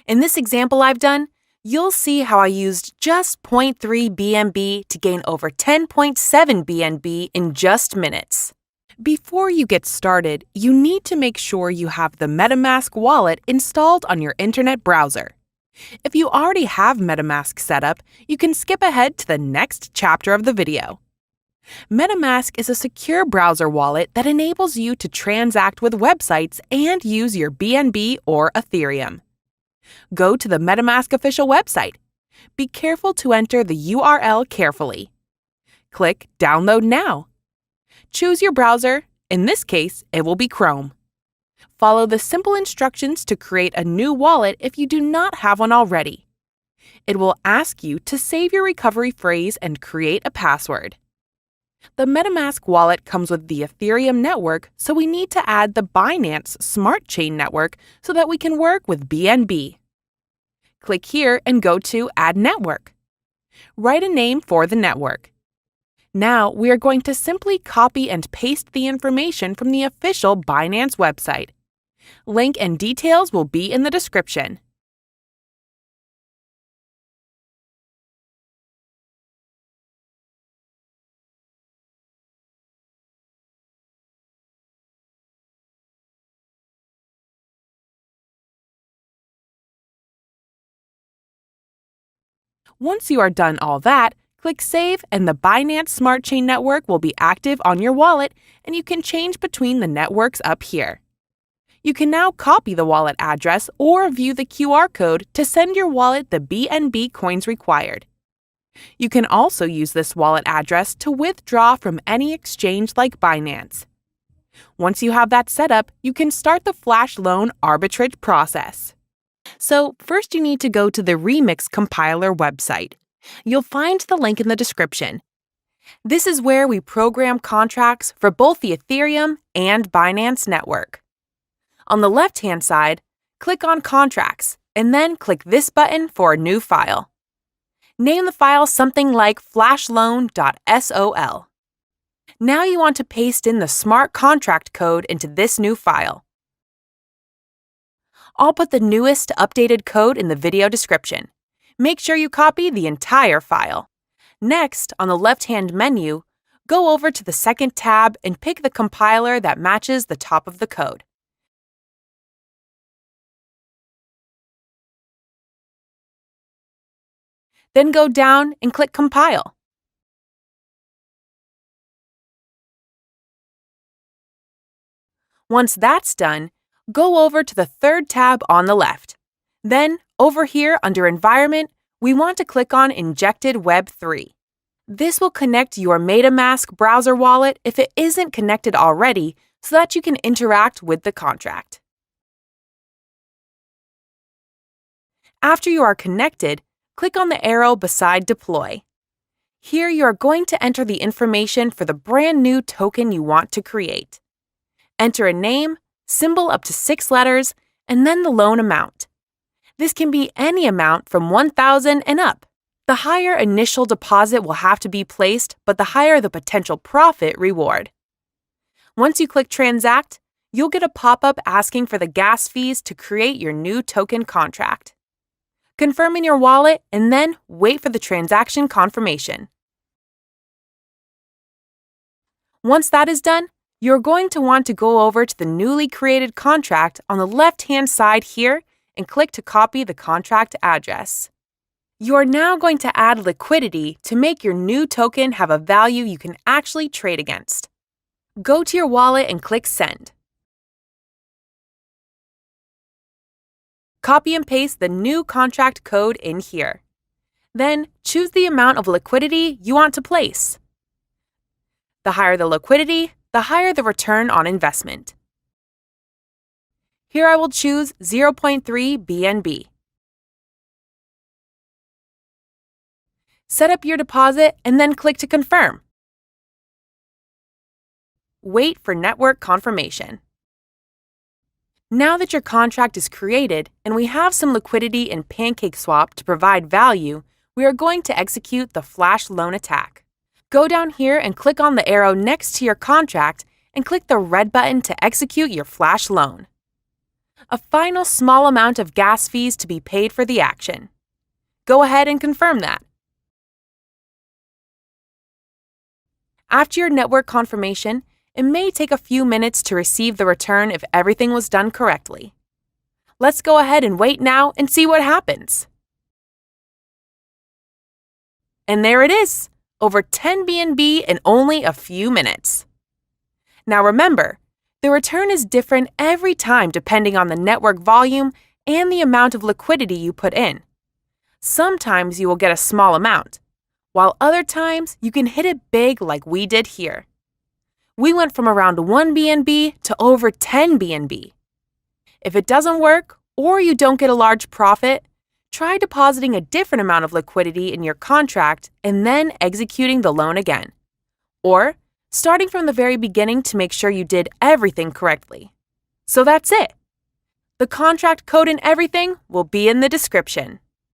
In this example I've done, you'll see how I used just 0.3 BNB to gain over 10.7 BNB in just minutes. Before you get started, you need to make sure you have the Metamask wallet installed on your internet browser. If you already have Metamask set up, you can skip ahead to the next chapter of the video. Metamask is a secure browser wallet that enables you to transact with websites and use your BNB or Ethereum. Go to the Metamask official website. Be careful to enter the URL carefully. Click Download Now. Choose your browser. In this case, it will be Chrome. Follow the simple instructions to create a new wallet if you do not have one already. It will ask you to save your recovery phrase and create a password. The Metamask wallet comes with the Ethereum network, so we need to add the Binance Smart Chain network so that we can work with BNB. Click here and go to Add Network. Write a name for the network. Now we are going to simply copy and paste the information from the official Binance website. Link and details will be in the description. Once you are done all that, click Save and the Binance Smart Chain network will be active on your wallet, and you can change between the networks up here. You can now copy the wallet address or view the QR code to send your wallet the BNB coins required. You can also use this wallet address to withdraw from any exchange like Binance. Once you have that set up, you can start the flash loan arbitrage process. So first you need to go to the Remix Compiler website. You'll find the link in the description. This is where we program contracts for both the Ethereum and Binance network. On the left-hand side, click on Contracts, and then click this button for a new file. Name the file something like flashloans.sol. Now you want to paste in the smart contract code into this new file. I'll put the newest updated code in the video description. Make sure you copy the entire file. Next, on the left-hand menu, go over to the second tab and pick the compiler that matches the top of the code. Then go down and click Compile. Once that's done, go over to the third tab on the left. Then, over here under Environment, we want to click on Injected Web 3. This will connect your Metamask browser wallet if it isn't connected already so that you can interact with the contract. After you are connected, click on the arrow beside Deploy. Here you are going to enter the information for the brand new token you want to create. Enter a name, symbol up to 6 letters, and then the loan amount. This can be any amount from $1,000 and up. The higher initial deposit will have to be placed, but the higher the potential profit reward. Once you click Transact, you'll get a pop-up asking for the gas fees to create your new token contract. Confirm in your wallet and then wait for the transaction confirmation. Once that is done, you're going to want to go over to the newly created contract on the left-hand side here and click to copy the contract address. You are now going to add liquidity to make your new token have a value you can actually trade against. Go to your wallet and click Send. Copy and paste the new contract code in here. Then choose the amount of liquidity you want to place. The higher the liquidity, the higher the return on investment. Here I will choose 0.3 BNB. Set up your deposit and then click to confirm. Wait for network confirmation. Now that your contract is created and we have some liquidity in PancakeSwap to provide value, we are going to execute the flash loan attack. Go down here and click on the arrow next to your contract and click the red button to execute your flash loan. a final small amount of gas fees to be paid for the action. Go ahead and confirm that. After your network confirmation, it may take a few minutes to receive the return if everything was done correctly. Let's go ahead and wait now and see what happens. And there it is, over 10 BNB in only a few minutes. Now remember, the return is different every time depending on the network volume and the amount of liquidity you put in. Sometimes you will get a small amount, while other times you can hit it big like we did here. We went from around 1 BNB to over 10 BNB. If it doesn't work or you don't get a large profit, try depositing a different amount of liquidity in your contract and then executing the loan again. Or starting from the very beginning to make sure you did everything correctly. So that's it. The contract code and everything will be in the description.